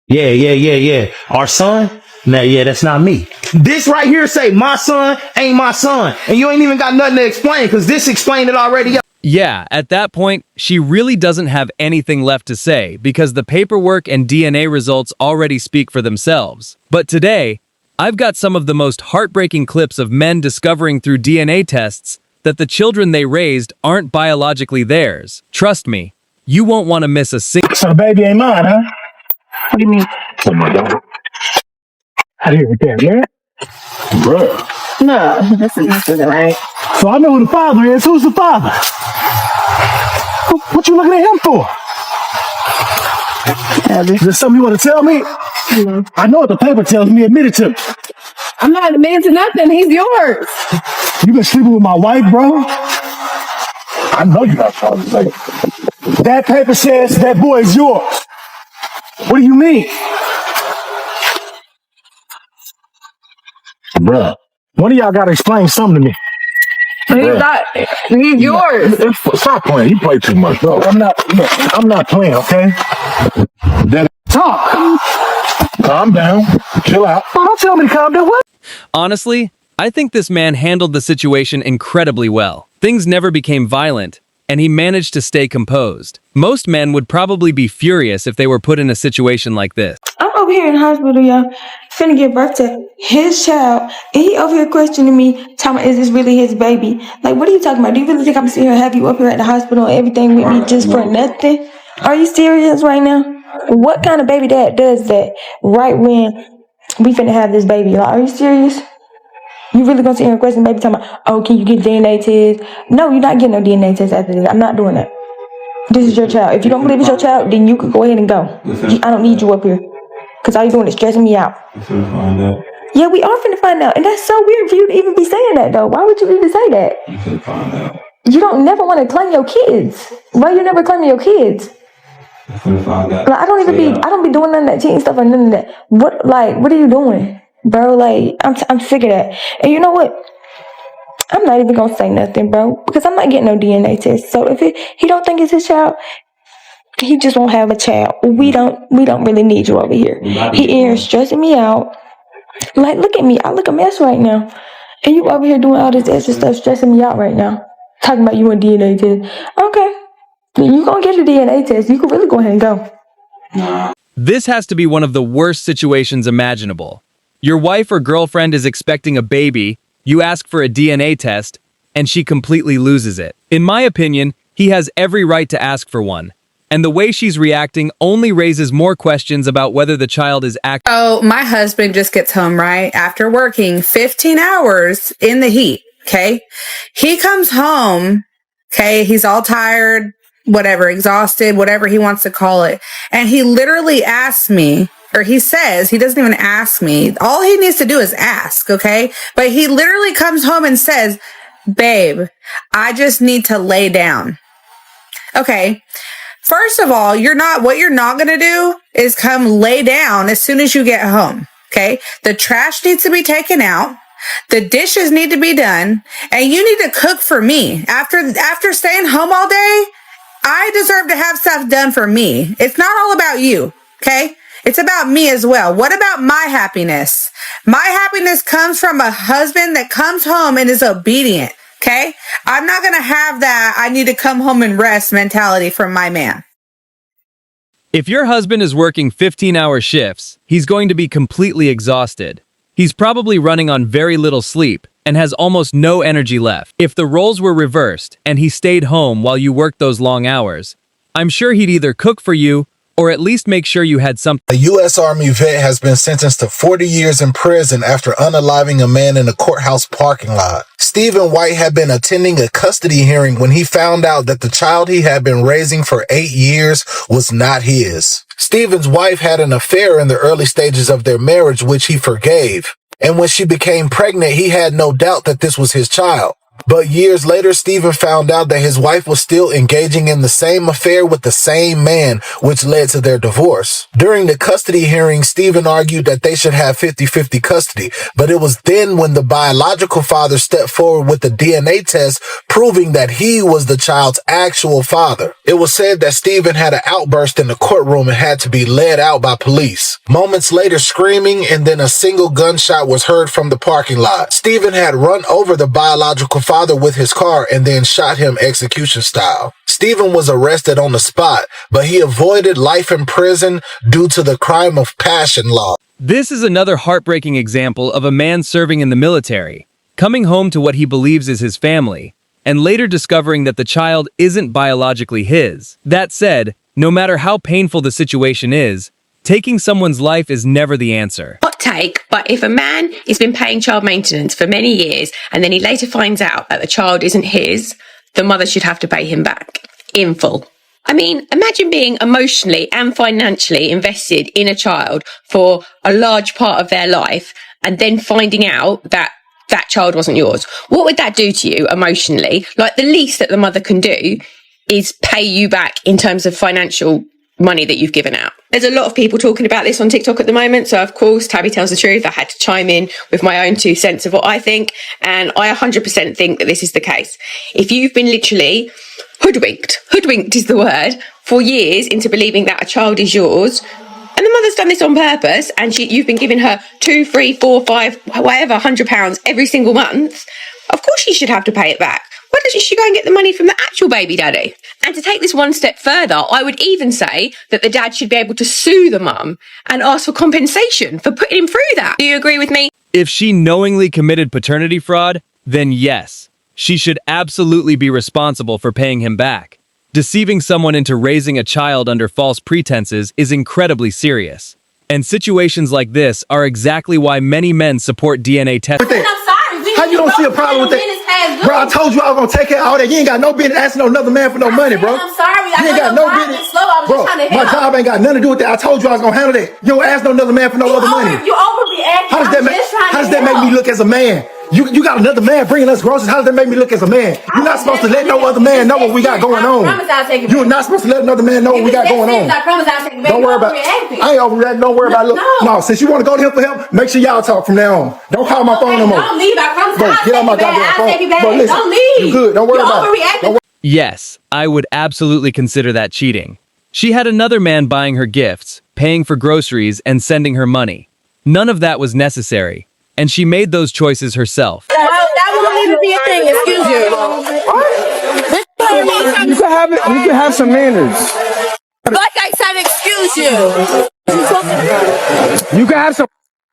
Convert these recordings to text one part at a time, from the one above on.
Yeah. Our son? Nah, yeah, that's not me. This right here say my son ain't my son. And you ain't even got nothing to explain because this explained it already. Yeah, at that point, she really doesn't have anything left to say because the paperwork and DNA results already speak for themselves. But today, I've got some of the most heartbreaking clips of men discovering through DNA tests that the children they raised aren't biologically theirs. Trust me, you won't want to miss a single— So the baby ain't mine, huh? What do you mean? Oh my God. How do you with that, man? Bruh. No, this isn't right. So I know who the father is. Who's the father? What you looking at him for? Is there something you want to tell me? No. I know what the paper tells me. Admit it to me. I'm not admitting to nothing. He's yours. You been sleeping with my wife, bro? I know you're not trying to say it. That paper says that boy is yours. What do you mean? Bruh, one of y'all gotta explain something to me. He's not. He's yours. Stop playing. You play too much, bro. I'm not playing, okay? Talk. Calm down. Chill out. Oh, don't tell me to calm down. What? Honestly, I think this man handled the situation incredibly well. Things never became violent, and he managed to stay composed. Most men would probably be furious if they were put in a situation like this. I'm over here in the hospital, y'all, finna give birth to his child, and he over here questioning me, talking about, is this really his baby? Like, what are you talking about? Do you really think I'm sitting here have you up here at the hospital and everything with me just for nothing? Are you serious right now? What kind of baby dad does that right when we finna have this baby? Like, are you serious? You really gonna sit here and question baby talking about, oh, can you get DNA test? No, you're not getting no DNA test after this. I'm not doing that. This is your child. If you don't believe it's your child, then you can go ahead and go. I don't need you up here. Because all you're doing is stressing me out. Yeah, we are finna find out. And that's so weird for you to even be saying that, though. Why would you even say that? You finna find out. You don't never want to claim your kids. Why you never claiming your kids? You finna find out. Like, I don't be doing none of that cheating stuff or none of that. What are you doing? Bro, like, I'm sick of that. And you know what? I'm not even gonna say nothing, bro, because I'm not getting no DNA test. So if he don't think it's his child, he just won't have a child. We don't really need you over here. He here stressing me out. Like, look at me. I look a mess right now. And you over here doing all this extra stuff, stressing me out right now. Talking about you want DNA test. Okay. You gonna get a DNA test. You can really go ahead and go. This has to be one of the worst situations imaginable. Your wife or girlfriend is expecting a baby, you ask for a DNA test, and she completely loses it. In my opinion, he has every right to ask for one. And the way she's reacting only raises more questions about whether the child is acting. Oh, my husband just gets home, right? After working 15 hours in the heat, okay? He comes home, okay? He's all tired, whatever, exhausted, whatever he wants to call it. And he literally asks me, or he says, he doesn't even ask me. All he needs to do is ask, okay? But he literally comes home and says, babe, I just need to lay down. Okay. First of all, what you're not going to do is come lay down as soon as you get home. Okay. The trash needs to be taken out. The dishes need to be done, and you need to cook for me. After staying home all day, I deserve to have stuff done for me. It's not all about you. Okay. It's about me as well. What about my happiness? My happiness comes from a husband that comes home and is obedient. Okay? I'm not going to have that I need to come home and rest mentality from my man. If your husband is working 15-hour shifts, he's going to be completely exhausted. He's probably running on very little sleep and has almost no energy left. If the roles were reversed and he stayed home while you worked those long hours, I'm sure he'd either cook for you or at least make sure you had something. A U.S. Army vet has been sentenced to 40 years in prison after unaliving a man in a courthouse parking lot. Stephen White had been attending a custody hearing when he found out that the child he had been raising for 8 years was not his. Stephen's wife had an affair in the early stages of their marriage, which he forgave. And when she became pregnant, he had no doubt that this was his child. But years later, Stephen found out that his wife was still engaging in the same affair with the same man, which led to their divorce. During the custody hearing, Stephen argued that they should have 50-50 custody, but it was then when the biological father stepped forward with the DNA test, proving that he was the child's actual father. It was said that Stephen had an outburst in the courtroom and had to be led out by police. Moments later, screaming, and then a single gunshot was heard from the parking lot. Stephen had run over the biological father with his car and then shot him execution style. Stephen was arrested on the spot, but he avoided life in prison due to the crime of passion law. This is another heartbreaking example of a man serving in the military, coming home to what he believes is his family, and later discovering that the child isn't biologically his. That said, no matter how painful the situation is, taking someone's life is never the answer. Hot take, but if a man has been paying child maintenance for many years and then he later finds out that the child isn't his, the mother should have to pay him back in full. I mean, imagine being emotionally and financially invested in a child for a large part of their life and then finding out that that child wasn't yours. What would that do to you emotionally? Like, the least that the mother can do is pay you back in terms of financial money that you've given out. There's a lot of people talking about this on TikTok at the moment. So, of course, Tabby tells the truth. I had to chime in with my own 2 cents of what I think. And I 100% think that this is the case. If you've been literally hoodwinked is the word, for years into believing that a child is yours, and the mother's done this on purpose, and you've been giving her 2, 3, 4, 5, whatever, £100 every single month, of course she should have to pay it back. Why doesn't she go and get the money from the actual baby daddy? And to take this one step further, I would even say that the dad should be able to sue the mum and ask for compensation for putting him through that. Do you agree with me? If she knowingly committed paternity fraud, then yes, she should absolutely be responsible for paying him back. Deceiving someone into raising a child under false pretenses is incredibly serious. And situations like this are exactly why many men support DNA testing. I'm sorry. How you don't see a problem with that? Bro, I told you I was going to take care of all that. You ain't got no business asking another man for no money, bro. I'm sorry. You ain't got no business. Bro, my job ain't got nothing to do with that. I told you I was going to handle that. You don't ask no another man for no other money. You overreacting. How does that make me look as a man? You got another man bringing us groceries. How does that make me look as a man? You're not supposed to let no other man know what we got going on. You're not supposed to let another man know what we got going on. I promise I'll take it back. Don't worry about it. I ain't overreacting. Don't worry about it. No, since you want to go to him for help, make sure y'all talk from now on. Don't call my phone no more. Don't leave. I promise. Bro, get on my goddamn phone. Bro, listen. Don't leave. You good. Don't worry about it. Yes, I would absolutely consider that cheating. She had another man buying her gifts, paying for groceries, and sending her money. None of that was necessary, and she made those choices herself. That won't even be a thing. Excuse you. You can have it. You can have some manners. Like I said, excuse you. You can have some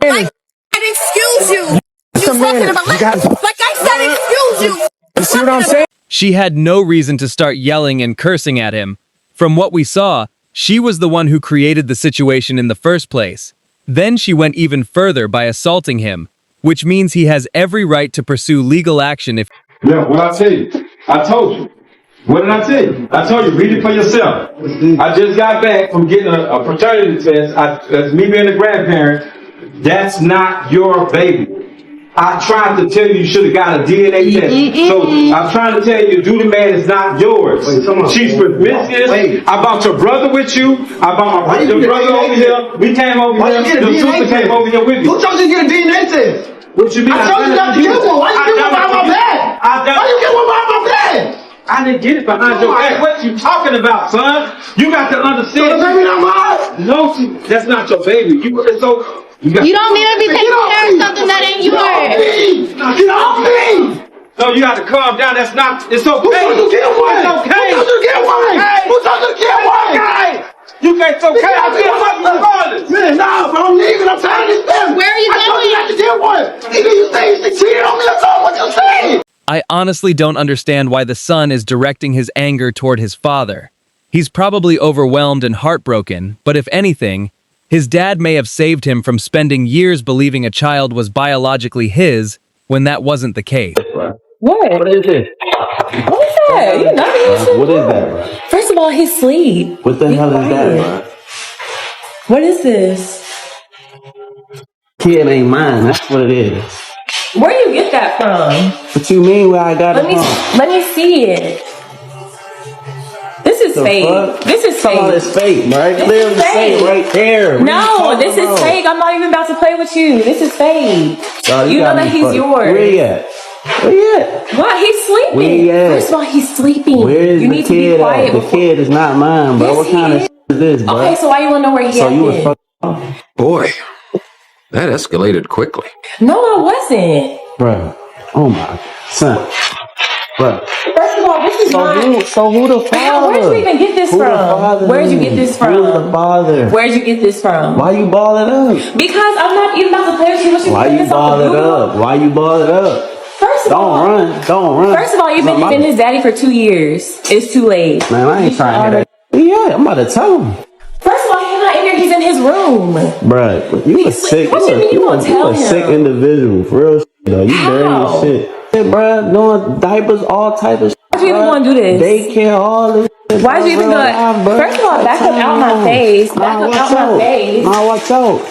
manners. Excuse you. Some manners. Like I said, excuse you. You see what I'm saying? She had no reason to start yelling and cursing at him. From what we saw, she was the one who created the situation in the first place. Then she went even further by assaulting him, which means he has every right to pursue legal action if— Yeah, what I tell you? I told you. What did I tell you? I told you, read it for yourself. I just got back from getting a paternity test. As me being a grandparent, that's not your baby. I tried to tell you should have got a DNA test. So I'm trying to tell you, Judy man is not yours. She's promiscuous. I brought your brother with you. I brought my your brother over here. We came over here. Your sister came over here with me. Who told you to get a DNA test? What you mean? I told you not to get one. Why you get one behind my back? Why you get one behind my back? I didn't get it behind your back. What you talking about, son? You got to understand. So the baby not mine? No, that's not your baby. You don't need to be taking care of something that ain't yours. Get off me! No, you got to calm down. That's not. It's okay. Who told you to get one? It's okay. Who told you to get one? Who told you to get one? Okay. You can't. It's okay. I feel like you regardless. Man, nah, bro, I'm leaving. I'm tired of this business. Where are you going? I told you not to get one. Either you say you cheated on me or something. What you saying? I honestly don't understand why the son is directing his anger toward his father. He's probably overwhelmed and heartbroken, but if anything, his dad may have saved him from spending years believing a child was biologically his when that wasn't the case. What is this? What is that? You know What is that, bro? First of all, he's asleep. What the hell is that, bro? What is this? Kid ain't mine. That's what it is. Where do you get that from? What you mean where I got it from? Let me see it. This is fake. Fuck? This is fake. All this fake, bro. This Clearly is fake. right there. No, this is fake. I'm not even about to play with you. This is fake. You know that he's yours. Where he at? Where he at? What? He's sleeping. Where he at? First of all, he's sleeping. Where is you the need to be kid quiet. at? The kid is not mine, bro. Yes, what kind of shit is this, bro? Okay, so why you want to know where he So at? you was fucking off? Boy, that escalated quickly. No, I wasn't. Bruh. Oh my son. Bruh. First of all, this is not. So who the father? Where'd you even get this from? Where'd you get this from? Who's the father? Where'd you get this from? Why you ball it up? Because I'm not even about to play with you. What you Why you ball it up? Why you ball it up? First of all, Don't run. First of all, you've been his daddy for 2 years. It's too late. Man, I ain't trying to hear that. Yeah, I'm about to tell him. First of all, he's not in there. He's in his room. Bruh, you a sick, What you mean you gonna tell a him? sick individual. For real shit, though. You dirty How? as shit. Yeah, bruh, doing diapers, all type of shit. Why'd you even want to do this? Daycare, all this shit. Why'd you even do it? First of all, back up out my face. Back up out my face. Nah, watch out.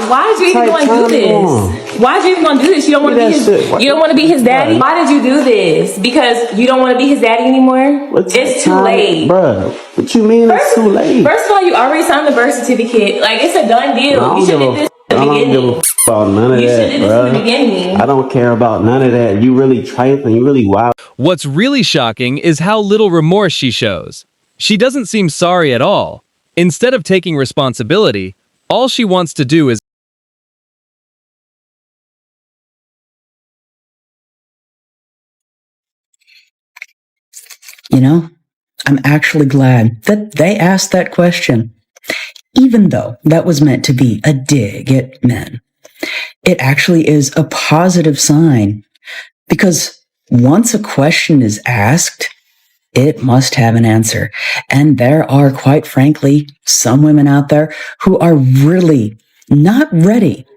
Why did you even want to do this? Why did you even want to do this? You don't want to be his. You don't want to be his daddy. Why did you do this? Because you don't want to be his daddy anymore. It's too late, bruh. What you mean it's too late? First of all, you already signed the birth certificate. Like it's a done deal. You should have did this in the beginning. I don't give a about none of that, bruh. I don't care about none of that. You really trifling. You really wild. What's really shocking is how little remorse she shows. She doesn't seem sorry at all. Instead of taking responsibility, all she wants to do is You know, I'm actually glad that they asked that question. Even though that was meant to be a dig at men, it actually is a positive sign because once a question is asked, it must have an answer. And there are, quite frankly, some women out there who are really not ready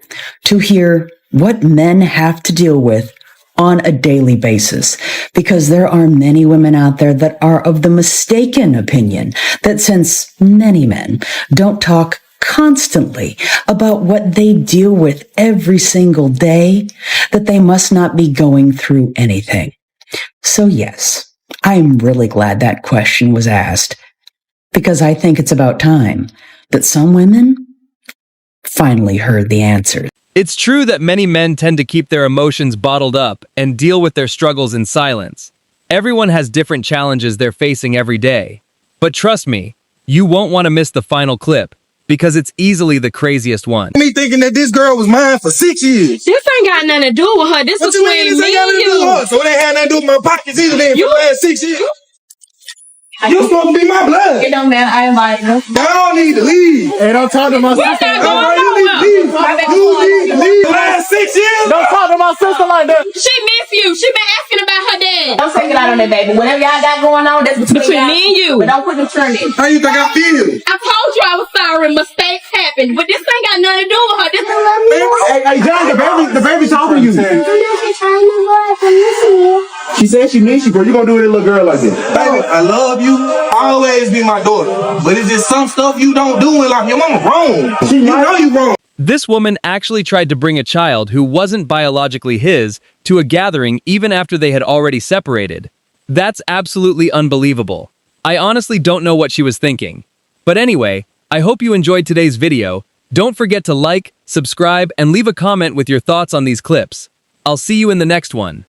to hear what men have to deal with on a daily basis, because there are many women out there that are of the mistaken opinion that since many men don't talk constantly about what they deal with every single day, that they must not be going through anything. So yes, I'm really glad that question was asked, because I think it's about time that some women finally heard the answers. It's true that many men tend to keep their emotions bottled up and deal with their struggles in silence. Everyone has different challenges they're facing every day. But trust me, you won't want to miss the final clip, because it's easily the craziest one. Me thinking that this girl was mine for 6 years. This ain't got nothing to do with her. This What was you mean between this ain't got nothing to do with her? So it ain't had nothing to do with my pockets either then for the last 6 years. You supposed to be my blood. It don't matter. I invited her. Y'all need to leave. Hey, don't talk to my sister. You need to leave. You need to leave. The last 6 years. Don't talk to my sister like that. She miss you. She been asking about her dad. Don't take it out on that baby. Whatever y'all got going on, that's between me and you. But don't put the trend in. How you think I feel? I told you I was sorry. Mistakes happen, but this ain't got nothing to do with her. This Hey, John, the baby talking to you. She said she miss you, bro. You gonna do with a little girl like this? Baby, I love you. Always be my daughter. But it's just some stuff you don't do in life. Your mama wrong. You know you wrong. This woman actually tried to bring a child who wasn't biologically his to a gathering even after they had already separated. That's absolutely unbelievable. I honestly don't know what she was thinking. But anyway, I hope you enjoyed today's video. Don't forget to like, subscribe, and leave a comment with your thoughts on these clips. I'll see you in the next one.